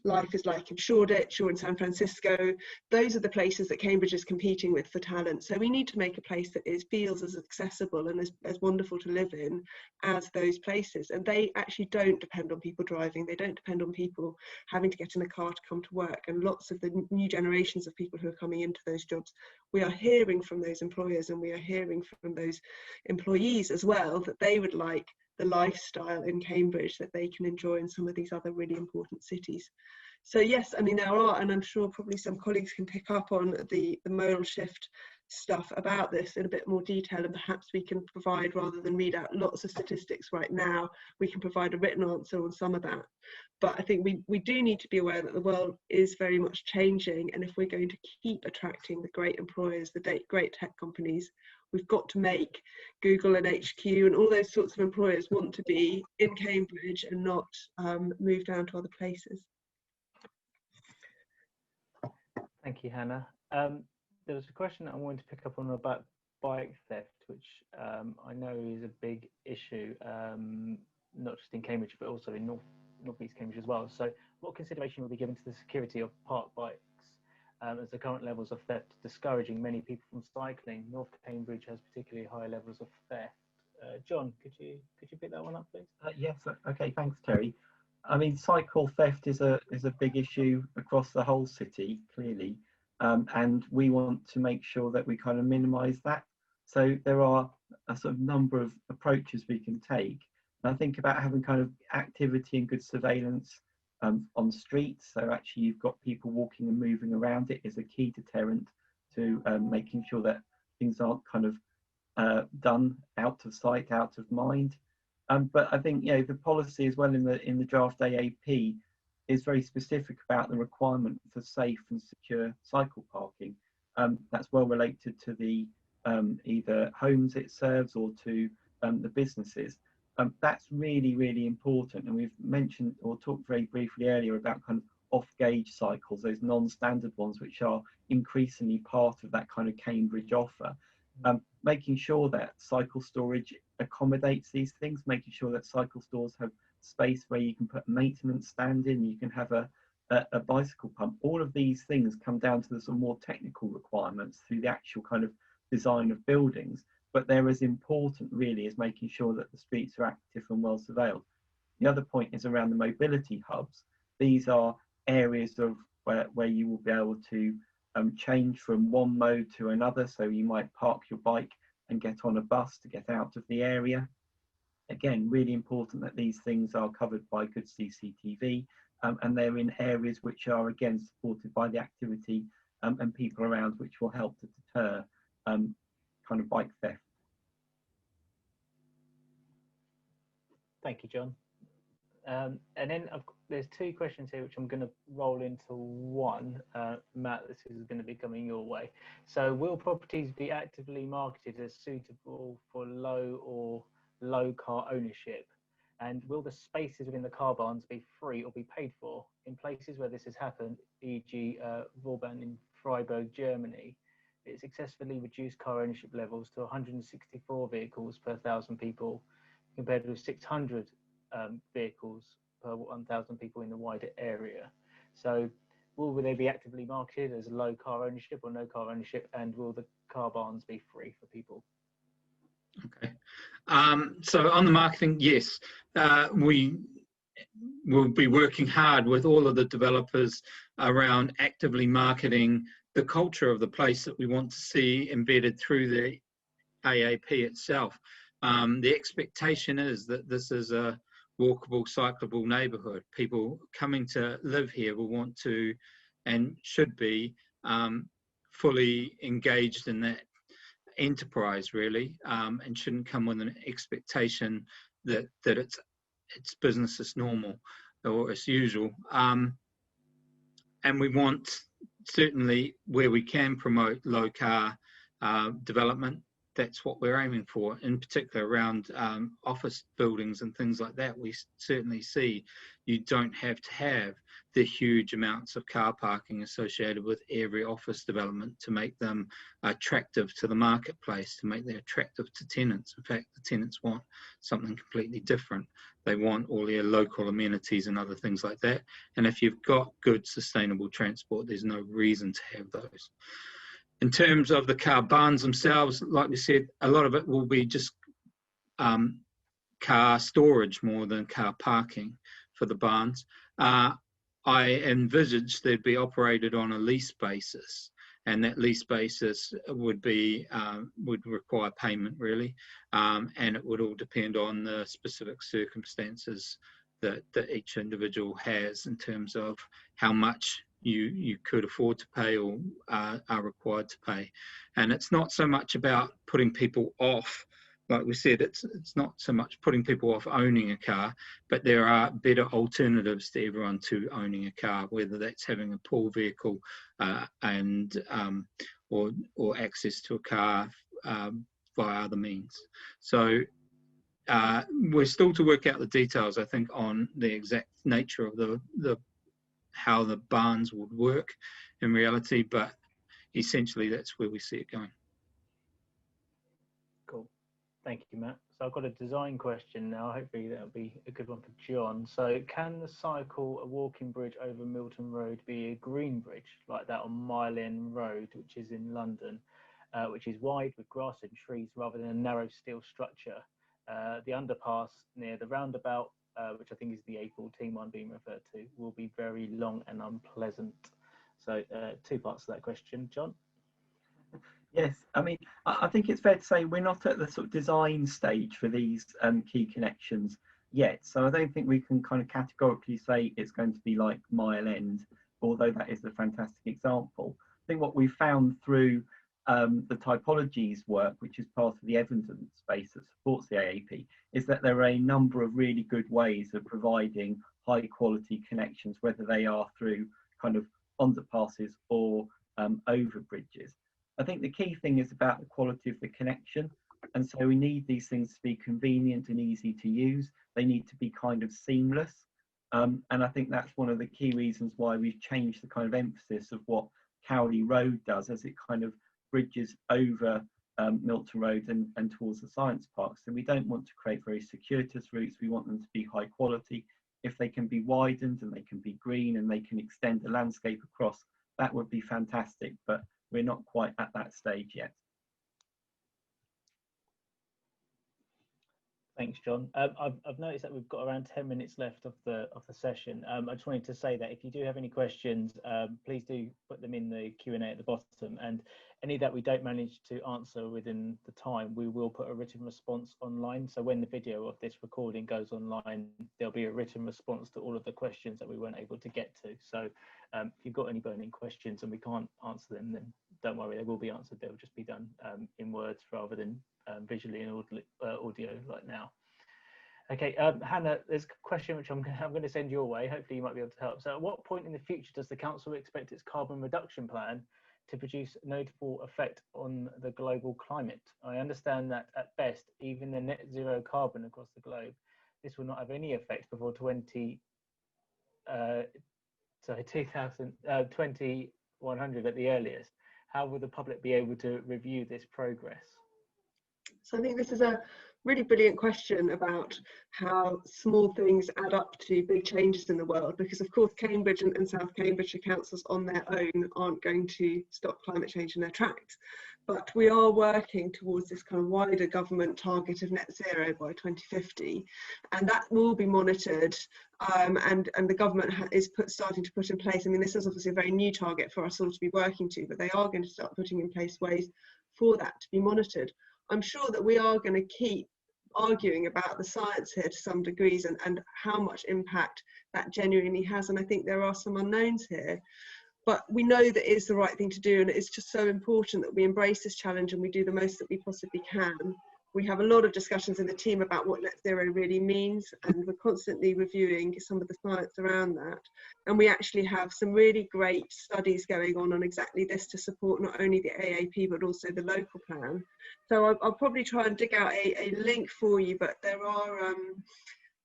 life is like in Shoreditch or in San Francisco, those are the places that Cambridge is competing with for talent. So we need to make a place that feels as accessible and as wonderful to live in as those places. And they actually don't depend on people driving. They don't depend on people having to get in a car to come to work. And lots of the new generations of people who are coming into those jobs, we are hearing from those employers and we are hearing from those employees as well that they would like the lifestyle in Cambridge that they can enjoy in some of these other really important cities. So yes, I mean, there are, and I'm sure probably some colleagues can pick up on the modal shift stuff about this in a bit more detail, and perhaps we can provide, rather than read out lots of statistics right now, we can provide a written answer on some of that. But I think we do need to be aware that the world is very much changing, and if we're going to keep attracting the great employers, the great tech companies, we've got to make Google and HQ and all those sorts of employers want to be in Cambridge and not move down to other places. Thank you, Hannah. There was a question that I wanted to pick up on about bike theft, which I know is a big issue, not just in Cambridge, but also in North East Cambridge as well. So what consideration will be given to the security of park bikes, as the current levels of theft discouraging many people from cycling? North Cambridge has particularly high levels of theft. John, could you pick that one up, please? Yes, okay, thanks, Terry. I mean, cycle theft is a big issue across the whole city, clearly. And we want to make sure that we kind of minimise that. So there are a sort of number of approaches we can take. And I think about having kind of activity and good surveillance on streets. So actually you've got people walking and moving around it is a key deterrent to making sure that things aren't kind of done out of sight, out of mind. But I think, the policy as well in the draft AAP is very specific about the requirement for safe and secure cycle parking. That's well related to the either homes it serves or to the businesses. That's really, really important. And we've mentioned or talked very briefly earlier about kind of off-gauge cycles, those non-standard ones, which are increasingly part of that kind of Cambridge offer. Making sure that cycle storage accommodates these things, making sure that cycle stores have space where you can put a maintenance stand in, you can have a bicycle pump. All of these things come down to the sort of more technical requirements through the actual kind of design of buildings, but they're as important really as making sure that the streets are active and well surveilled. The other point is around the mobility hubs. These are areas of where you will be able to change from one mode to another. So you might park your bike and get on a bus to get out of the area. Again, really important that these things are covered by good CCTV, and they're in areas which are again supported by the activity and people around, which will help to deter kind of bike theft. Thank you, John. And then there's two questions here which I'm going to roll into one. Matt, this is going to be coming your way. So will properties be actively marketed as suitable for low car ownership? And will the spaces within the car barns be free or be paid for? In places where this has happened, e.g. Vauban in Freiburg, Germany, it successfully reduced car ownership levels to 164 vehicles per 1,000 people, compared with 600 vehicles per 1,000 people in the wider area. So will they be actively marketed as low car ownership or no car ownership, and will the car barns be free for people? Okay, so on the marketing, yes, we will be working hard with all of the developers around actively marketing the culture of the place that we want to see embedded through the AAP itself. The expectation is that this is a walkable, cyclable neighbourhood. People coming to live here will want to and should be fully engaged in that enterprise, really, and shouldn't come with an expectation that it's business as normal or as usual. And we want, certainly where we can promote low car development, that's what we're aiming for, in particular around office buildings and things like that. We certainly see you don't have to have the huge amounts of car parking associated with every office development to make them attractive to the marketplace, to make them attractive to tenants. In fact, the tenants want something completely different. They want all their local amenities and other things like that. And if you've got good sustainable transport, there's no reason to have those. In terms of the car barns themselves, like we said, a lot of it will be just car storage more than car parking for the barns. I envisage they'd be operated on a lease basis, and that lease basis would require payment, really, and it would all depend on the specific circumstances that each individual has in terms of how much you could afford to pay or are required to pay. And it's not so much about putting people off. Like we said, it's not so much putting people off owning a car, but there are better alternatives to everyone to owning a car, whether that's having a pool vehicle and or access to a car via other means. So we're still to work out the details, I think, on the exact nature of the how the barns would work in reality, but essentially that's where we see it going. Cool. Thank you, Matt. So I've got a design question now. Hopefully that'll be a good one for John. So can the cycle a walking bridge over Milton Road be a green bridge like that on Mile End Road, which is in London, which is wide with grass and trees rather than a narrow steel structure? The underpass near the roundabout, which I think is the A14 one being referred to, will be very long and unpleasant. So two parts to that question, John. Yes, I mean, I think it's fair to say we're not at the sort of design stage for these key connections. yet. So I don't think we can kind of categorically say it's going to be like Mile End, although that is a fantastic example. I think what we found through the typologies work, which is part of the evidence base that supports the AAP, is that there are a number of really good ways of providing high quality connections, whether they are through kind of underpasses or over bridges. I think the key thing is about the quality of the connection. And so we need these things to be convenient and easy to use. They need to be kind of seamless. And I think that's one of the key reasons why we've changed the kind of emphasis of what Cowley Road does, as it kind of bridges over Milton Road and towards the Science Park. So we don't want to create very circuitous routes. We want them to be high quality. If they can be widened and they can be green and they can extend the landscape across, that would be fantastic. But we're not quite at that stage yet. Thanks, John. I've noticed that we've got around 10 minutes left of the session. I just wanted to say that if you do have any questions, please do put them in the Q&A at the bottom, and any that we don't manage to answer within the time, we will put a written response online. So when the video of this recording goes online, there'll be a written response to all of the questions that we weren't able to get to. So if you've got any burning questions and we can't answer them, then don't worry, they will be answered. They'll just be done in words rather than visually and audio like now. Okay, Hannah, there's a question which I'm going to send your way. Hopefully you might be able to help. So at what point in the future does the council expect its carbon reduction plan to produce a notable effect on the global climate? I understand that at best, even the net zero carbon across the globe, this will not have any effect before 2100 at the earliest. How will the public be able to review this progress? So I think this is a really brilliant question about how small things add up to big changes in the world, because of course Cambridge and South Cambridgeshire councils on their own aren't going to stop climate change in their tracks. But we are working towards this kind of wider government target of net zero by 2050, and that will be monitored, and the government is starting to put in place. I mean, this is obviously a very new target for us all to be working to, but they are going to start putting in place ways for that to be monitored. I'm sure that we are going to keep arguing about the science here to some degrees, and how much impact that genuinely has. And I think there are some unknowns here, but we know that it's the right thing to do, and it's just so important that we embrace this challenge and we do the most that we possibly can. We have a lot of discussions in the team about what net zero really means, and we're constantly reviewing some of the science around that. And we actually have some really great studies going on exactly this to support not only the AAP but also the local plan. So I'll probably try and dig out a link for you, but there are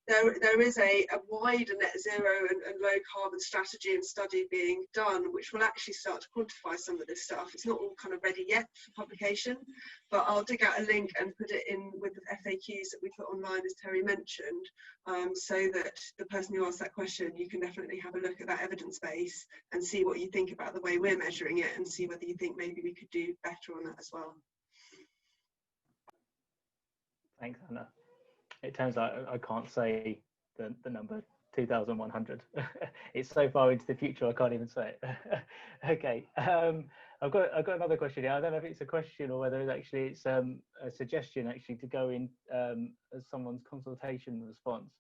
there is a wider net zero and low carbon strategy and study being done, which will actually start to quantify some of this stuff. It's not all kind of ready yet for publication, but I'll dig out a link and put it in with the FAQs that we put online, as Terry mentioned, so that the person who asked that question, you can definitely have a look at that evidence base and see what you think about the way we're measuring it, and see whether you think maybe we could do better on that as well. Thanks, Anna. It turns out I can't say the number 2,100. It's so far into the future I can't even say it. Okay, I've got another question here. I don't know if it's a question or whether it's a suggestion actually to go in as someone's consultation response.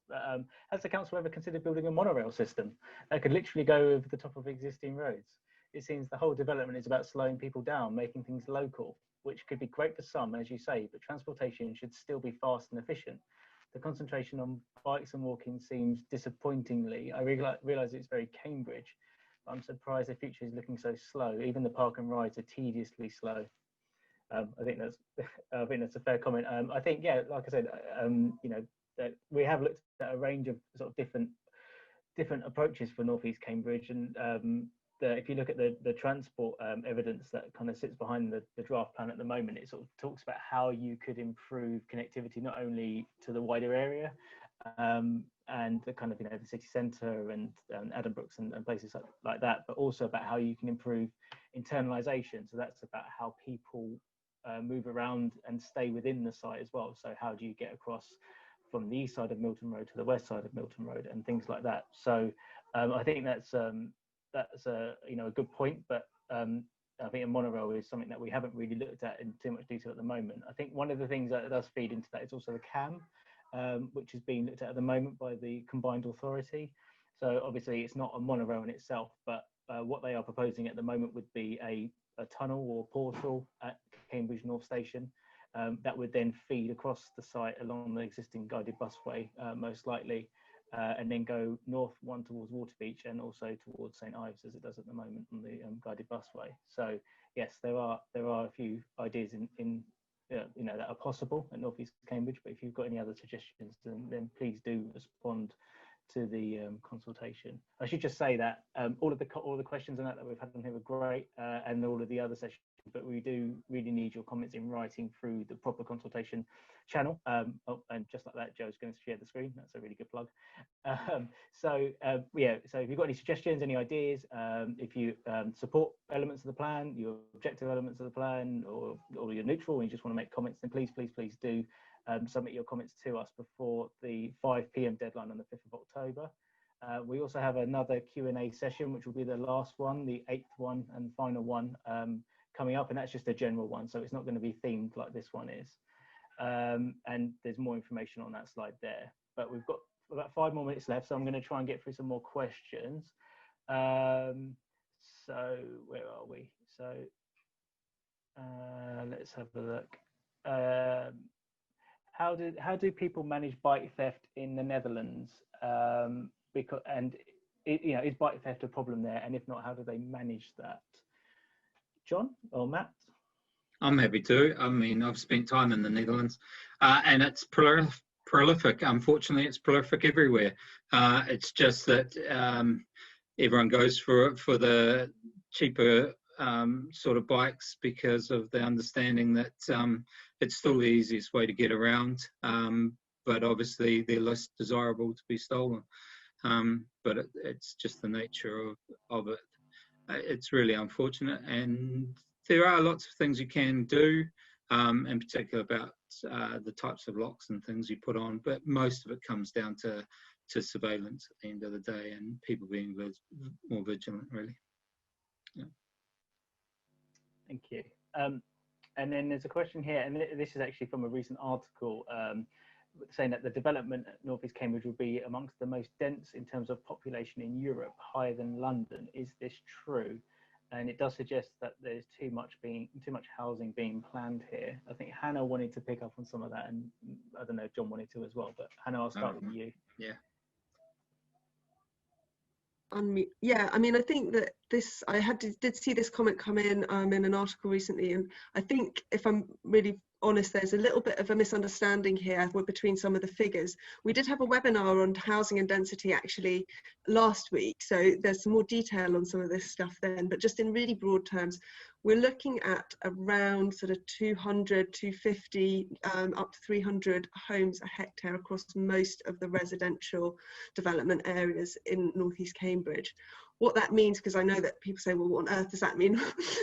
Has the council ever considered building a monorail system that could literally go over the top of existing roads? It seems the whole development is about slowing people down, making things local, which could be great for some, as you say, but transportation should still be fast and efficient. The concentration on bikes and walking seems disappointingly. I realise it's very Cambridge, but I'm surprised the future is looking so slow. Even the park and rides are tediously slow. I think that's a fair comment. I think, yeah, like I said, you know, that we have looked at a range of sort of different approaches for North East Cambridge, and if you look at the transport evidence that kind of sits behind the draft plan at the moment, it sort of talks about how you could improve connectivity not only to the wider area and the kind of, you know, the city centre and Addenbrooks and places like that, but also about how you can improve internalisation. So that's about how people move around and stay within the site as well. So how do you get across from the east side of Milton Road to the west side of Milton Road and things like that. So I think that's a good point, but I think a monorail is something that we haven't really looked at in too much detail at the moment. I think one of the things that does feed into that is also the CAM, which is being looked at the moment by the Combined Authority. So obviously it's not a monorail in itself, but what they are proposing at the moment would be a tunnel or portal at Cambridge North Station that would then feed across the site along the existing guided busway, most likely, and then go north one towards Waterbeach and also towards St Ives, as it does at the moment on the guided busway. So yes, there are a few ideas in that are possible at North East Cambridge, but if you've got any other suggestions, then please do respond to the consultation. I should just say that all the questions and that we've had on here were great, and all of the other sessions, but we do really need your comments in writing through the proper consultation channel. And just like that, Joe's going to share the screen. That's a really good plug. So if you've got any suggestions, any ideas, if you support elements of the plan, your objective elements of the plan, or you're neutral and you just want to make comments, then please do submit your comments to us before the 5 p.m. deadline on the 5th of October. We also have another Q&A session, which will be the last one, the 8th one and final one coming up, and that's just a general one, so it's not going to be themed like this one is. And there's more information on that slide there. But we've got about 5 more minutes left, so I'm going to try and get through some more questions. So where are we? So let's have a look. How do people manage bike theft in the Netherlands? Is bike theft a problem there? And if not, how do they manage that? John or Matt? I'm happy to. I mean, I've spent time in the Netherlands, and it's prolific. Unfortunately, it's prolific everywhere. It's just that everyone goes for the cheaper sort of bikes because of the understanding that it's still the easiest way to get around, but obviously they're less desirable to be stolen. But it's just the nature of it. It's really unfortunate, and there are lots of things you can do, in particular about the types of locks and things you put on, but most of it comes down to surveillance at the end of the day and people being more vigilant, really. Yeah. Thank you. And then there's a question here, and this is actually from a recent article saying that the development at North East Cambridge will be amongst the most dense in terms of population in Europe, higher than London. Is this true? And it does suggest that there's too much housing being planned here. I think Hannah wanted to pick up on some of that, and I don't know if John wanted to as well, but Hannah, I'll start with you. Yeah. Yeah, I mean, I think that this, did see this comment come in an article recently, and I think, if I'm really honest, there's a little bit of a misunderstanding here between some of the figures. We did have a webinar on housing and density actually last week, so there's some more detail on some of this stuff then, but just in really broad terms, we're looking at around sort of 200, 250, up to 300 homes a hectare across most of the residential development areas in North East Cambridge. What that means, because I know that people say, well, what on earth does that mean?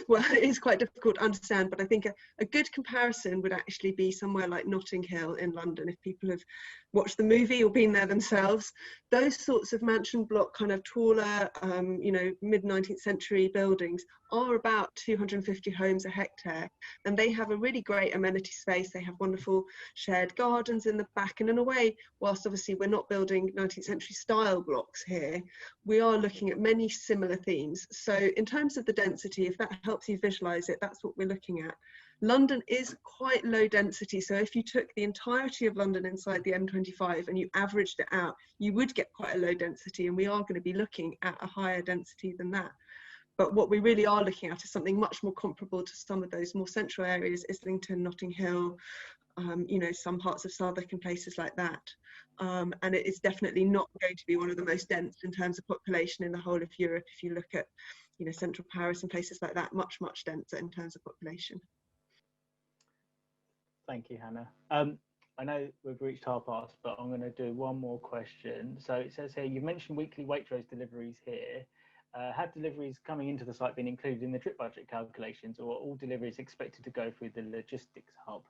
Well, it's quite difficult to understand, but I think a good comparison would actually be somewhere like Notting Hill in London, if people have watched the movie or been there themselves. Those sorts of mansion block, kind of taller, mid-19th century buildings are about 250 homes a hectare, and they have a really great amenity space. They have wonderful shared gardens in the back, and in a way, whilst obviously we're not building 19th century style blocks here, we are looking at many similar themes. So in terms of the density, if that helps you visualize it, that's what we're looking at. London is quite low density, so if you took the entirety of London inside the M25 and you averaged it out, you would get quite a low density, and we are going to be looking at a higher density than that. But what we really are looking at is something much more comparable to some of those more central areas, Islington, Notting Hill, some parts of Southwark and places like that. And it is definitely not going to be one of the most dense in terms of population in the whole of Europe. If you look at, central Paris and places like that, much, much denser in terms of population. Thank you, Hannah. I know we've reached past, but I'm going to do one more question. So it says here, you mentioned weekly Waitrose deliveries here. Have deliveries coming into the site been included in the trip budget calculations, or are all deliveries expected to go through the logistics hub?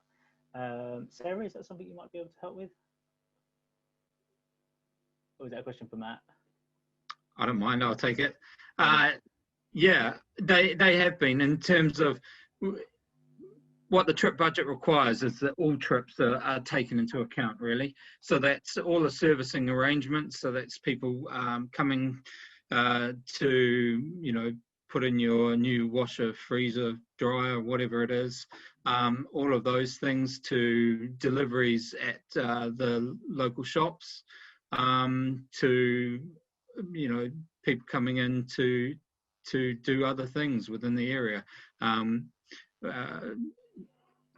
Sarah, is that something you might be able to help with? Or is that a question for Matt? I don't mind, I'll take it. Yeah, they have been, in terms of what the trip budget requires is that all trips are taken into account, really. So that's all the servicing arrangements. So that's people coming to, put in your new washer, freezer, dryer, whatever it is. All of those things, to deliveries at the local shops, to, people coming in to do other things within the area.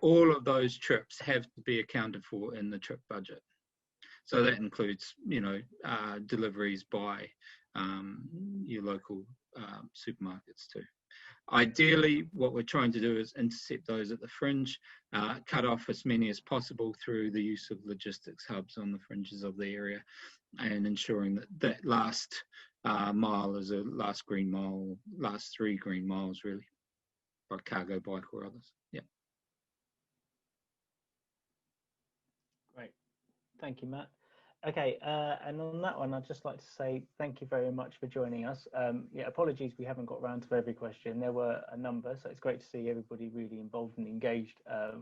All of those trips have to be accounted for in the trip budget. So that includes, deliveries by your local supermarkets too. Ideally, what we're trying to do is intercept those at the fringe, cut off as many as possible through the use of logistics hubs on the fringes of the area, and ensuring that that last mile is a last green mile, last 3 green miles really, by cargo bike or others. Yeah. Great, thank you, Matt. Okay, and on that one, I'd just like to say thank you very much for joining us. Yeah, apologies we haven't got around to every question. There were a number, so it's great to see everybody really involved and engaged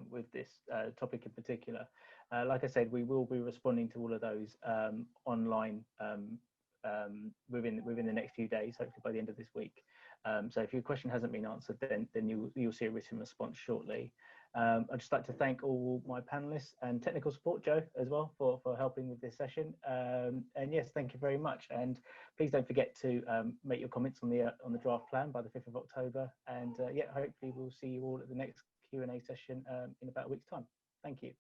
with this topic in particular. Like I said, we will be responding to all of those online within the next few days, hopefully by the end of this week. So if your question hasn't been answered, then you'll see a written response shortly. I'd just like to thank all my panelists and technical support, Joe, as well, for helping with this session. And yes, thank you very much. And please don't forget to make your comments on the draft plan by the 5th of October. And yeah, hopefully we'll see you all at the next Q&A session in about a week's time. Thank you.